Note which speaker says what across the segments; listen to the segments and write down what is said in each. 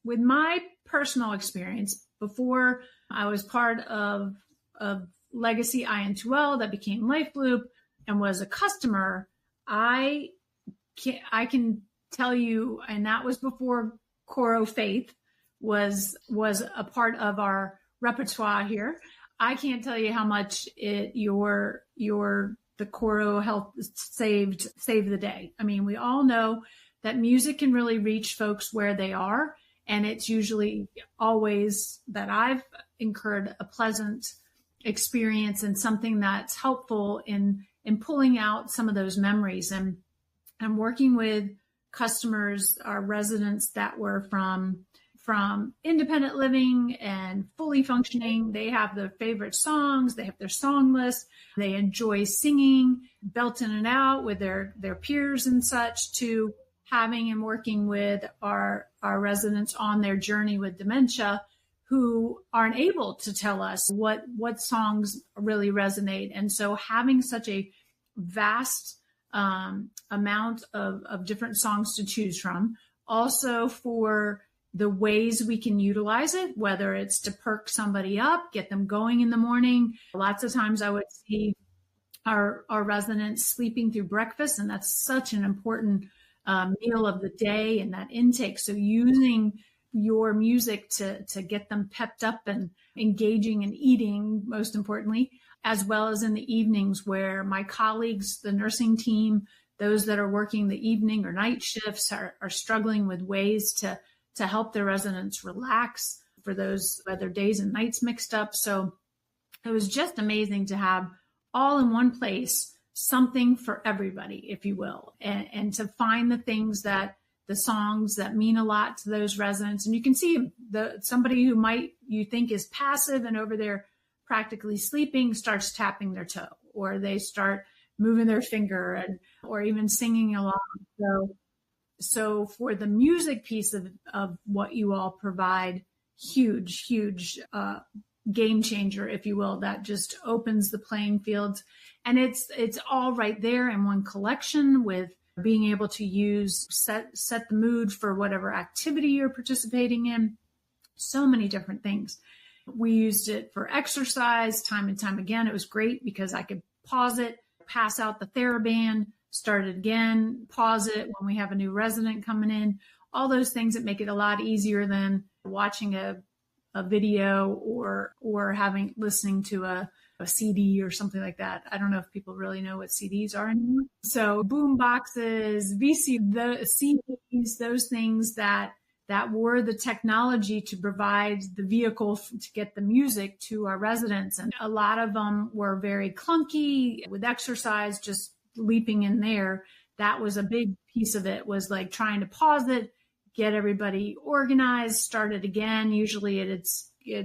Speaker 1: with my personal experience, before I was part of Legacy IN2L that became Life Loop and was a customer, I can tell you, and that was before Coro Faith was a part of our repertoire here. I can't tell you how much the Coro help saved the day. I mean, we all know that music can really reach folks where they are. And it's usually always that I've incurred a pleasant experience and something that's helpful in pulling out some of those memories. And I'm working with customers, our residents that were from independent living and fully functioning. They have their favorite songs. They have their song list. They enjoy singing, belting it out with their peers and such, to having and working with our residents on their journey with dementia who aren't able to tell us what songs really resonate. And so having such a vast amount of different songs to choose from, also for the ways we can utilize it, whether it's to perk somebody up, get them going in the morning. Lots of times I would see our residents sleeping through breakfast, and that's such an important meal of the day and that intake. So using your music to get them pepped up and engaging and eating, most importantly, as well as in the evenings where my colleagues, the nursing team, those that are working the evening or night shifts are struggling with ways to help their residents relax for those other days and nights mixed up. So it was just amazing to have all in one place, something for everybody, if you will, and to find the songs that mean a lot to those residents. And you can see somebody who you think is passive and over there practically sleeping starts tapping their toe, or they start moving their finger or even singing along. So for the music piece of what you all provide, huge game changer, if you will, that just opens the playing field. And it's all right there in one collection, with being able to set the mood for whatever activity you're participating in. So many different things. We used it for exercise time and time again. It was great because I could pause it, pass out the TheraBand, start it again, pause it when we have a new resident coming in. All those things that make it a lot easier than watching a video or listening to a CD or something like that. I don't know if people really know what CDs are anymore. So boom boxes, the CDs, those things that were the technology to provide the vehicle to get the music to our residents. And a lot of them were very clunky with exercise, just leaping in there. That was a big piece of it, was like trying to pause it, get everybody organized, start it again. Usually it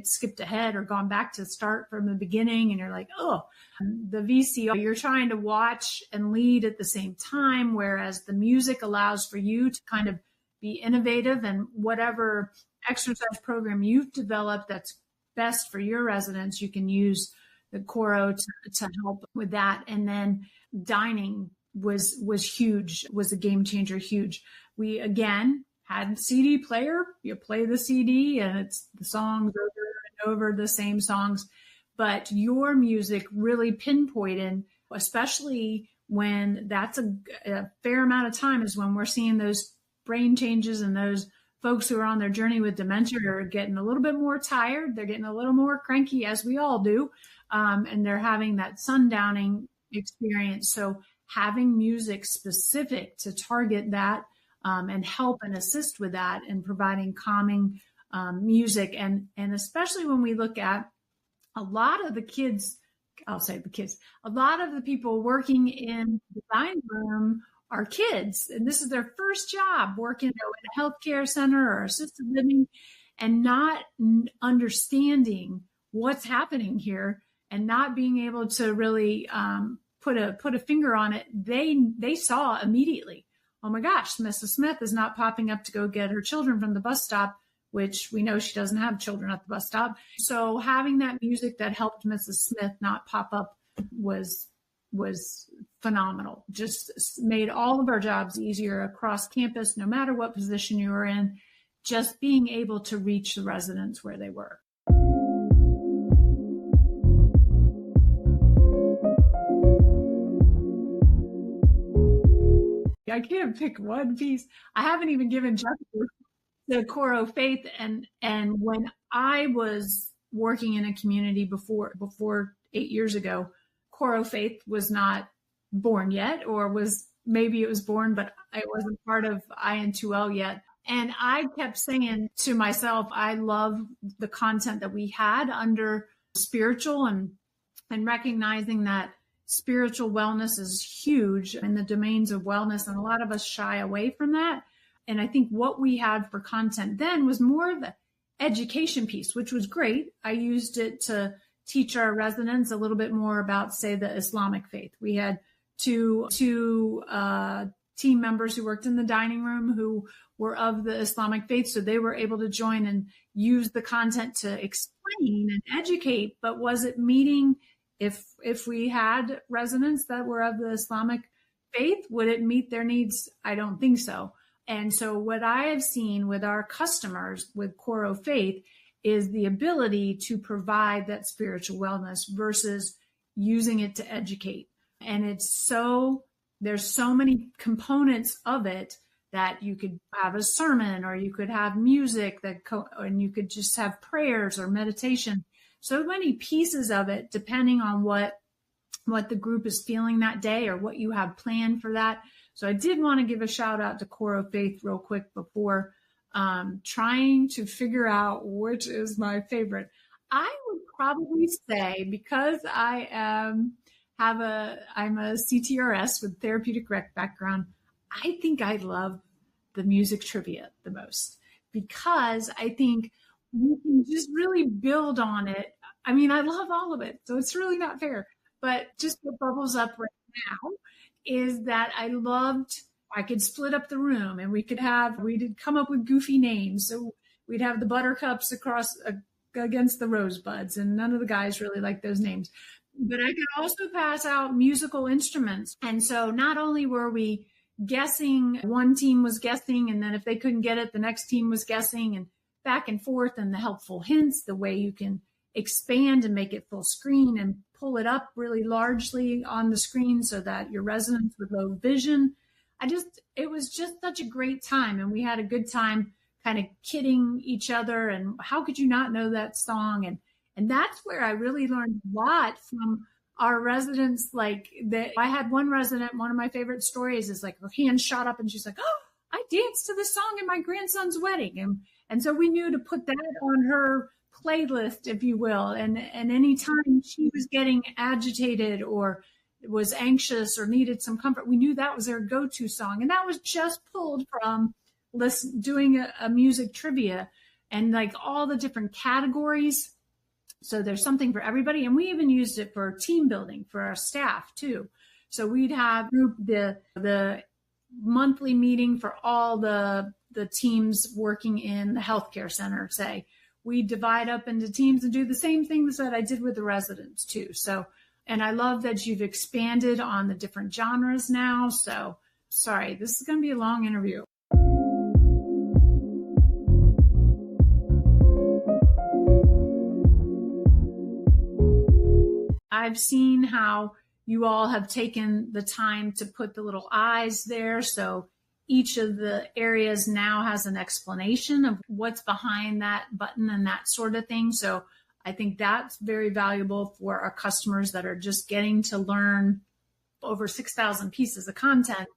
Speaker 1: skipped ahead or gone back to start from the beginning. And you're like, oh, the VCR, you're trying to watch and lead at the same time, whereas the music allows for you to kind of be innovative, and whatever exercise program you've developed that's best for your residents, you can use the Coro to help with that. And then dining was huge, was a game changer, huge. We, again, had CD player. You play the CD and it's the songs over and over, the same songs. But your music really pinpointed, especially when that's a fair amount of time, is when we're seeing those brain changes, and those folks who are on their journey with dementia are getting a little bit more tired. They're getting a little more cranky, as we all do. And they're having that sundowning experience. So having music specific to target that and help and assist with that, and providing calming music. And especially when we look at a lot of the kids, a lot of the people working in the dining room are kids. And this is their first job working in a healthcare center or assisted living, and not understanding what's happening here and not being able to really put a finger on it. They saw immediately, oh my gosh, Mrs. Smith is not popping up to go get her children from the bus stop, which we know she doesn't have children at the bus stop. So having that music that helped Mrs. Smith not pop up was phenomenal. Just made all of our jobs easier across campus, no matter what position you were in. just being able to reach the residents where they were. I can't pick one piece. I haven't even given justice to Coro Faith. And when I was working in a community before 8 years ago, Coro Faith was not born yet, or maybe it was born, but it wasn't part of IN2L yet. And I kept saying to myself, I love the content that we had under spiritual, and recognizing that spiritual wellness is huge in the domains of wellness. And a lot of us shy away from that. And I think what we had for content then was more of the education piece, which was great. I used it to teach our residents a little bit more about, say, the Islamic faith. We had two team members who worked in the dining room who were of the Islamic faith. So they were able to join and use the content to explain and educate. But was it meeting, if we had residents that were of the Islamic faith, would it meet their needs? I don't think so. And so what I have seen with our customers with Coro Faith is the ability to provide that spiritual wellness versus using it to educate. And there's so many components of it that you could have a sermon, or you could have music and you could just have prayers or meditation. So many pieces of it, depending on what the group is feeling that day or what you have planned for that. So I did want to give a shout out to Coro Faith real quick before trying to figure out which is my favorite. I would probably say, because I'm a CTRS with therapeutic rec background, I think I love the music trivia the most, because I think you can just really build on it. I mean, I love all of it, so it's really not fair. But just what bubbles up right now is that I could split up the room, and we'd come up with goofy names. So we'd have the buttercups against the rosebuds, and none of the guys really liked those names. But I could also pass out musical instruments. And so not only were we guessing, one team was guessing, and then if they couldn't get it, the next team was guessing, and back and forth, and the helpful hints, the way you can expand and make it full screen and pull it up really largely on the screen so that your residents with low vision. It was just such a great time. And we had a good time kind of kidding each other. And how could you not know that song? And that's where I really learned a lot from our residents. Like I had one resident, one of my favorite stories is like her hand shot up and she's like, "Oh, I danced to this song at my grandson's wedding." And so we knew to put that on her playlist, if you will. And anytime she was getting agitated or was anxious or needed some comfort, we knew that was their go-to song. And that was just pulled from doing a music trivia and like all the different categories. So there's something for everybody. And we even used it for team building for our staff too. So we'd have the monthly meeting for all the teams working in the healthcare center, say. We divide up into teams and do the same things that I did with the residents too. So, and I love that you've expanded on the different genres now. So sorry, this is going to be a long interview. I've seen how you all have taken the time to put the little eyes there. So each of the areas now has an explanation of what's behind that button and that sort of thing. So I think that's very valuable for our customers that are just getting to learn over 6,000 pieces of content.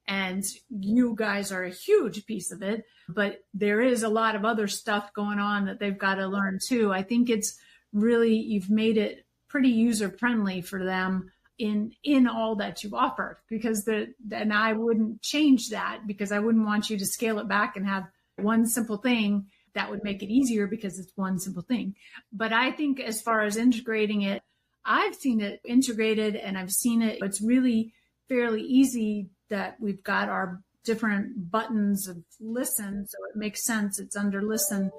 Speaker 1: And you guys are a huge piece of it, but there is a lot of other stuff going on that they've got to learn too. I think it's really, you've made it pretty user friendly for them in all that you offer, because and I wouldn't change that, because I wouldn't want you to scale it back and have one simple thing. That would make it easier because it's one simple thing. But I think as far as integrating it, I've seen it integrated, and I've seen it's really fairly easy that we've got our different buttons of listen. So it makes sense. It's under listen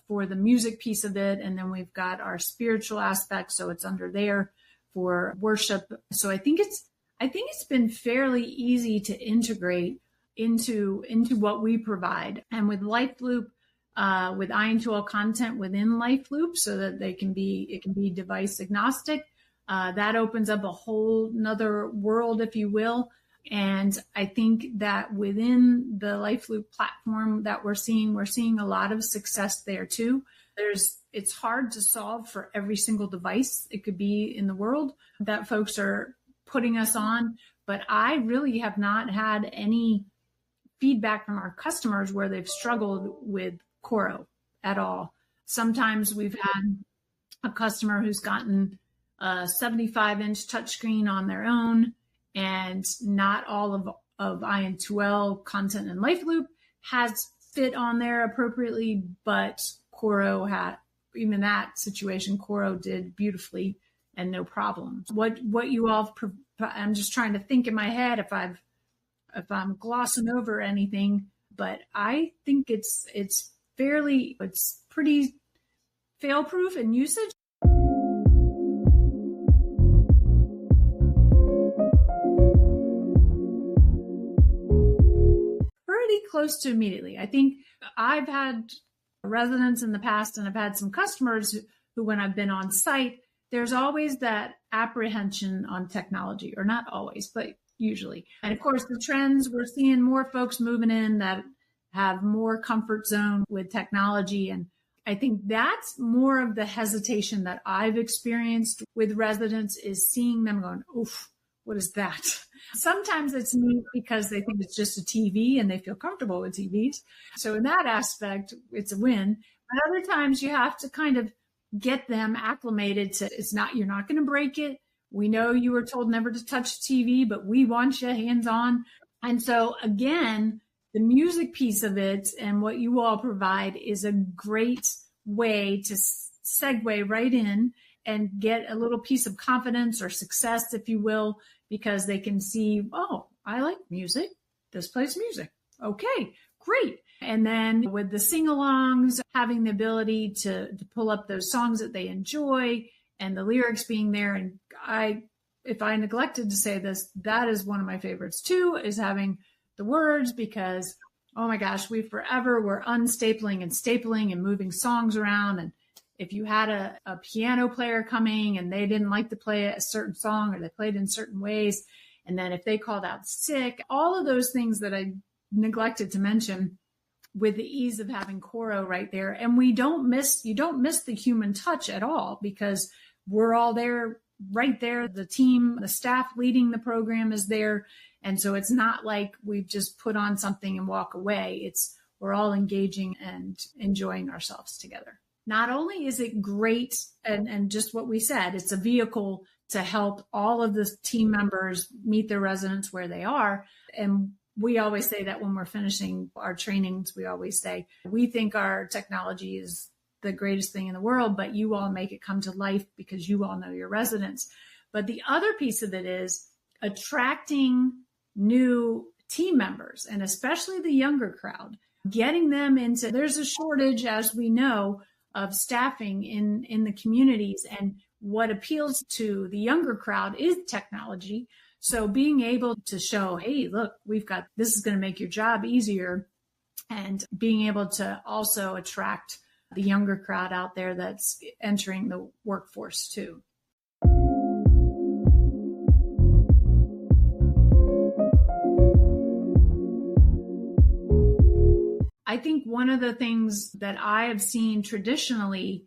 Speaker 1: for the music piece of it. And then we've got our spiritual aspect. So it's under there for worship. So I think it's been fairly easy to integrate. into what we provide. And with Life Loop, with IN2L content within Life Loop, so that it can be device agnostic. That opens up a whole nother world, if you will. And I think that within the Life Loop platform that we're seeing a lot of success there too. It's hard to solve for every single device it could be in the world that folks are putting us on. But I really have not had any feedback from our customers where they've struggled with Coro at all. Sometimes we've had a customer who's gotten a 75-inch touchscreen on their own, and not all of IN2L content in Life Loop has fit on there appropriately, but Coro had, even that situation, Coro did beautifully and no problem. What you all, I'm just trying to think in my head if I'm glossing over anything, but I think it's pretty fail-proof in usage. Pretty close to immediately. I think I've had residents in the past, and I've had some customers who, when I've been on site, there's always that apprehension on technology, or not always, but usually. And of course, the trends, we're seeing more folks moving in that have more comfort zone with technology. And I think that's more of the hesitation that I've experienced with residents, is seeing them going, oof, what is that? Sometimes it's neat because they think it's just a TV and they feel comfortable with TVs. So in that aspect, it's a win. But other times you have to kind of get them acclimated to, you're not going to break it. We know you were told never to touch TV, but we want you hands-on. And so again, the music piece of it and what you all provide is a great way to segue right in and get a little piece of confidence or success, if you will, because they can see, oh, I like music. This plays music. Okay, great. And then with the sing-alongs, having the ability to pull up those songs that they enjoy and the lyrics being there. And if I neglected to say this, that is one of my favorites too, is having the words, because, oh my gosh, we're unstapling and stapling and moving songs around. And if you had a piano player coming and they didn't like to play a certain song, or they played in certain ways, and then if they called out sick, all of those things that I neglected to mention, with the ease of having Coro right there. And you don't miss the human touch at all, because we're all there, right there. The team, the staff leading the program is there. And so it's not like we've just put on something and walk away. We're all engaging and enjoying ourselves together. Not only is it great, and just what we said, it's a vehicle to help all of the team members meet their residents where they are. And we always say that when we're finishing our trainings, we always say, we think our technology is the greatest thing in the world, but you all make it come to life because you all know your residents. But the other piece of it is attracting new team members, and especially the younger crowd, getting them into, there's a shortage, as we know, of staffing in the communities. And what appeals to the younger crowd is technology. So being able to show, hey, look, this is going to make your job easier, and being able to also attract the younger crowd out there that's entering the workforce too. I think one of the things that I have seen traditionally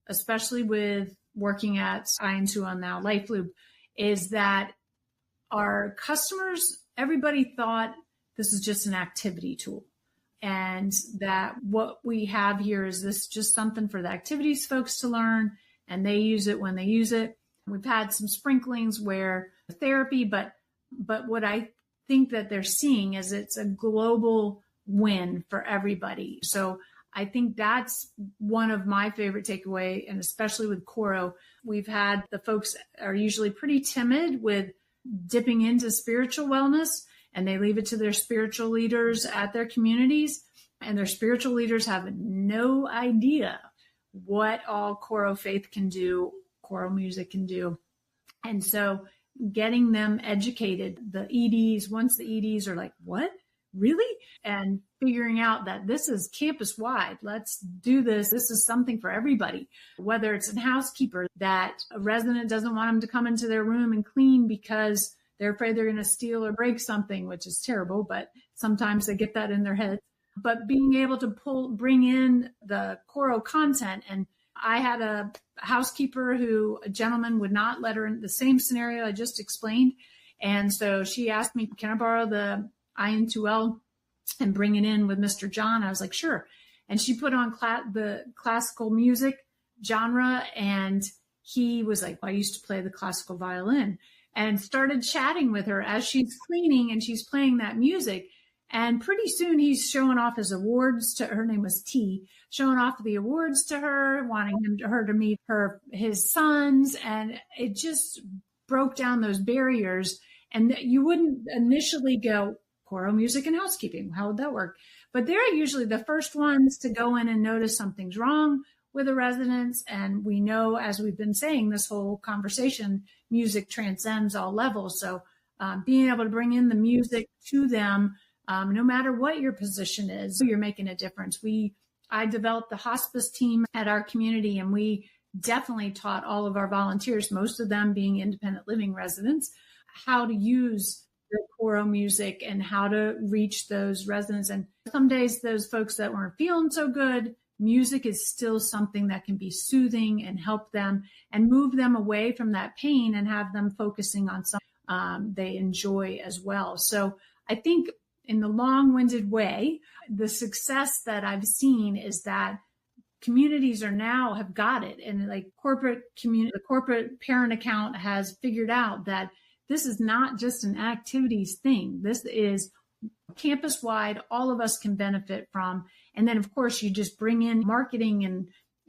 Speaker 1: especially with working at IN2L now, Life Loop, is that our customers, everybody thought this is just an activity tool, and that what we have here is this just something for the activities folks to learn, and they use it when they use it. We've had some sprinklings where therapy, but what I think that they're seeing is it's a global win for everybody. So I think that's one of my favorite takeaway, and especially with Coro, we've had the folks are usually pretty timid with dipping into spiritual wellness, and they leave it to their spiritual leaders at their communities, and their spiritual leaders have no idea what all Coro faith can do, Coro music can do. And so getting them educated. The EDs, once the EDs are like, what? Really? And figuring out that this is campus wide. Let's do this. This is something for everybody, whether it's a housekeeper that a resident doesn't want them to come into their room and clean because they're afraid they're going to steal or break something, which is terrible, but sometimes they get that in their head. But being able to bring in the Coro content. And I had a housekeeper who a gentleman would not let her in the same scenario I just explained. And so she asked me, can I borrow the IN2L and bring it in with Mr. John? I was like, sure. And she put on the classical music genre. And he was like, I used to play the classical violin, and started chatting with her as she's cleaning and she's playing that music. And pretty soon he's showing off his awards to her. Name was T, showing off the awards to her, wanting her to meet his sons. And it just broke down those barriers. And you wouldn't initially go, Coro music and housekeeping, how would that work? But they're usually the first ones to go in and notice something's wrong with the residents. And we know, as we've been saying this whole conversation, music transcends all levels. So being able to bring in the music to them, no matter what your position is, you're making a difference. I developed the hospice team at our community, and we definitely taught all of our volunteers, most of them being independent living residents, how to use the Coro music and how to reach those residents. And some days those folks that weren't feeling so good, music is still something that can be soothing and help them and move them away from that pain and have them focusing on something they enjoy as well. So I think in the long-winded way, the success that I've seen is that communities have got it. And like the corporate parent account has figured out that this is not just an activities thing. This is campus-wide, all of us can benefit from. And then, of course, you just bring in marketing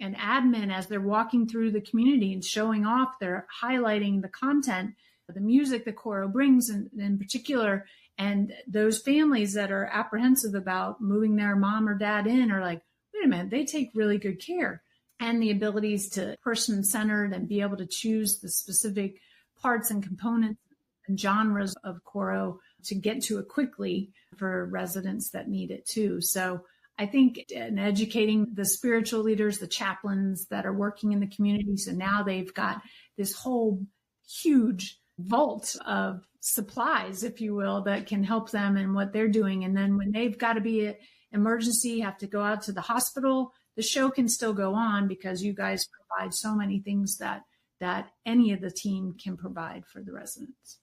Speaker 1: and admin as they're walking through the community and showing off. They're highlighting the content, the music that Coro brings in particular. And those families that are apprehensive about moving their mom or dad in are like, wait a minute, they take really good care. And the abilities to person-centered and be able to choose the specific parts and components and genres of Coro to get to it quickly for residents that need it too. So I think in educating the spiritual leaders, the chaplains that are working in the community, so now they've got this whole huge vault of supplies, if you will, that can help them in what they're doing. And then when they've got to be an emergency, have to go out to the hospital, the show can still go on because you guys provide so many things that any of the team can provide for the residents.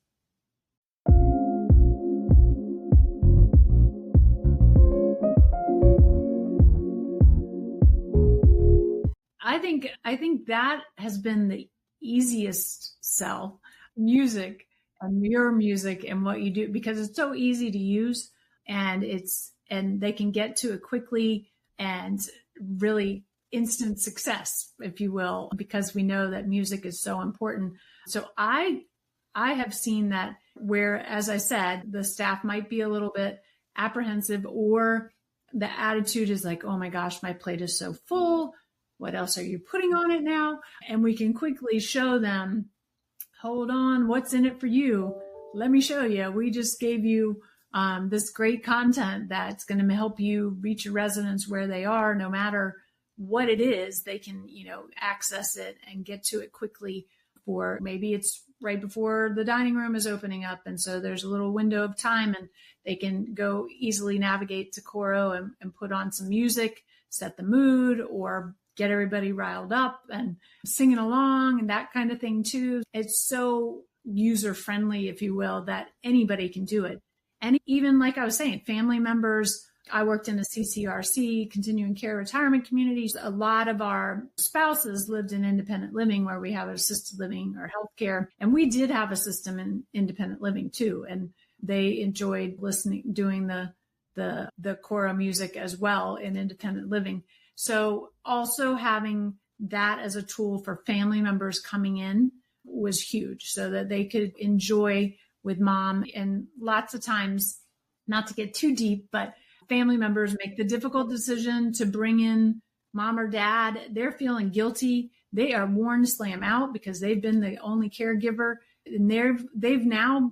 Speaker 1: I think that has been the easiest sell, music and your music and what you do, because it's so easy to use and they can get to it quickly and really instant success, if you will, because we know that music is so important. So I have seen that where, as I said, the staff might be a little bit apprehensive or the attitude is like, oh my gosh, my plate is so full. What else are you putting on it now? And we can quickly show them, hold on, what's in it for you? Let me show you. We just gave you this great content that's going to help you reach your residents where they are, no matter what it is. They can, access it and get to it quickly. For maybe it's right before the dining room is opening up. And so there's a little window of time and they can go easily navigate to Coro and put on some music, set the mood, or get everybody riled up and singing along and that kind of thing too. It's so user-friendly, if you will, that anybody can do it. And even like I was saying, family members, I worked in a CCRC, continuing care retirement communities. A lot of our spouses lived in independent living where we have assisted living or healthcare. And we did have a system in independent living too. And they enjoyed doing the Coro music as well in independent living. So also having that as a tool for family members coming in was huge so that they could enjoy with mom. And lots of times, not to get too deep, but family members make the difficult decision to bring in mom or dad. They're feeling guilty. They are warned to slam out because they've been the only caregiver. And they've now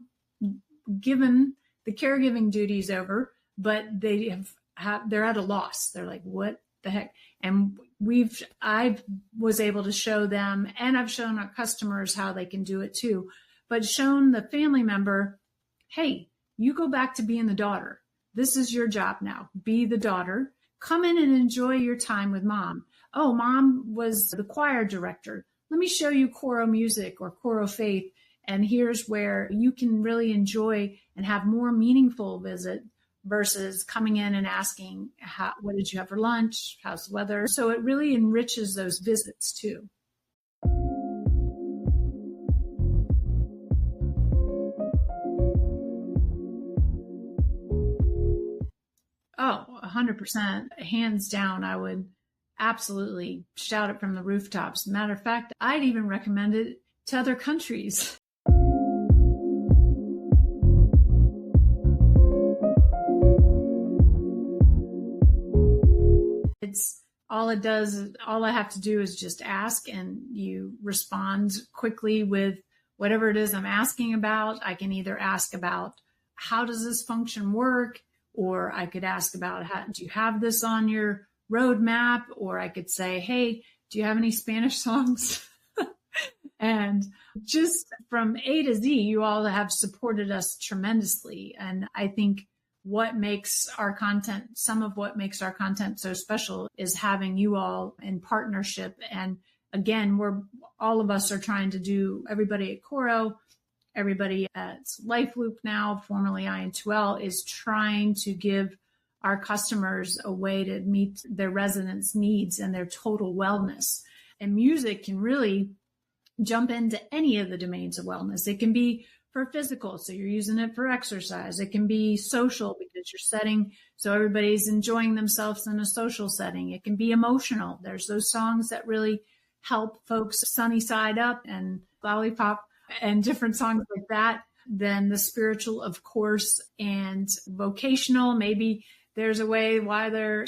Speaker 1: given the caregiving duties over, but they're at a loss. They're like, what the heck? And I was able to show them, and I've shown our customers how they can do it too, but shown the family member, hey, you go back to being the daughter. This is your job now. Be the daughter. Come in and enjoy your time with mom. Oh, mom was the choir director. Let me show you Coro music or Coro faith. And here's where you can really enjoy and have more meaningful visit versus coming in and asking, what did you have for lunch? How's the weather? So it really enriches those visits too. Oh, 100%. Hands down, I would absolutely shout it from the rooftops. Matter of fact, I'd even recommend it to other countries. All I have to do is just ask, and you respond quickly with whatever it is I'm asking about. I can either ask about how does this function work, or I could ask about do you have this on your roadmap, or I could say, hey, do you have any Spanish songs? And just from A to Z, you all have supported us tremendously. And I think some of what makes our content so special is having you all in partnership. And again, all of us are trying to do, everybody at Coro, everybody at Life Loop now, formerly IN2L, is trying to give our customers a way to meet their residents' needs and their total wellness. And music can really jump into any of the domains of wellness. It can be for physical, so you're using it for exercise. It can be social because you're setting so everybody's enjoying themselves in a social setting. It can be emotional. There's those songs that really help folks sunny side up and lollipop and different songs like that. Then the spiritual, of course, and vocational. Maybe there's a way why they're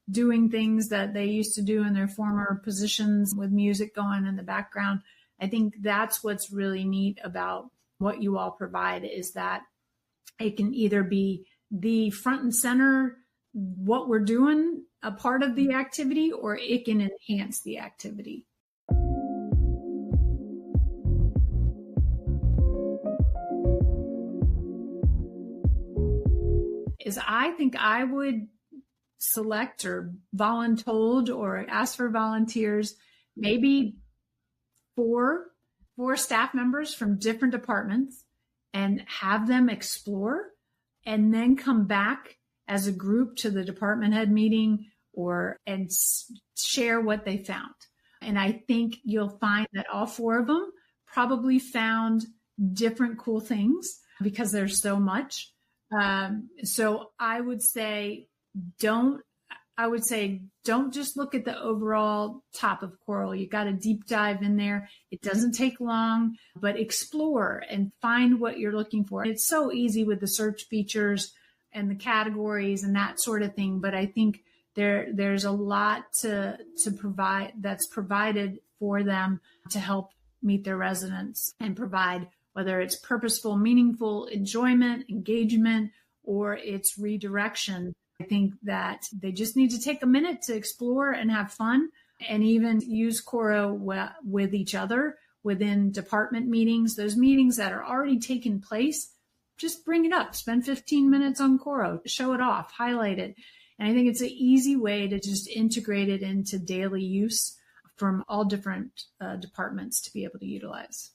Speaker 1: doing things that they used to do in their former positions with music going in the background. I think that's what's really neat about what you all provide, is that it can either be the front and center, what we're doing, a part of the activity, or it can enhance the activity. I think I would select or voluntold or ask for volunteers, maybe four staff members from different departments, and have them explore and then come back as a group to the department head meeting and share what they found. And I think you'll find that all four of them probably found different cool things because there's so much. So I would say don't just look at the overall top of Coro. You got to deep dive in there. It doesn't take long, but explore and find what you're looking for. It's so easy with the search features and the categories and that sort of thing. But I think there's a lot to provide that's provided for them to help meet their residents and provide, whether it's purposeful, meaningful enjoyment, engagement, or it's redirection. I think that they just need to take a minute to explore and have fun, and even use Coro with each other within department meetings, those meetings that are already taking place. Just bring it up, spend 15 minutes on Coro, show it off, highlight it. And I think it's an easy way to just integrate it into daily use from all different departments to be able to utilize.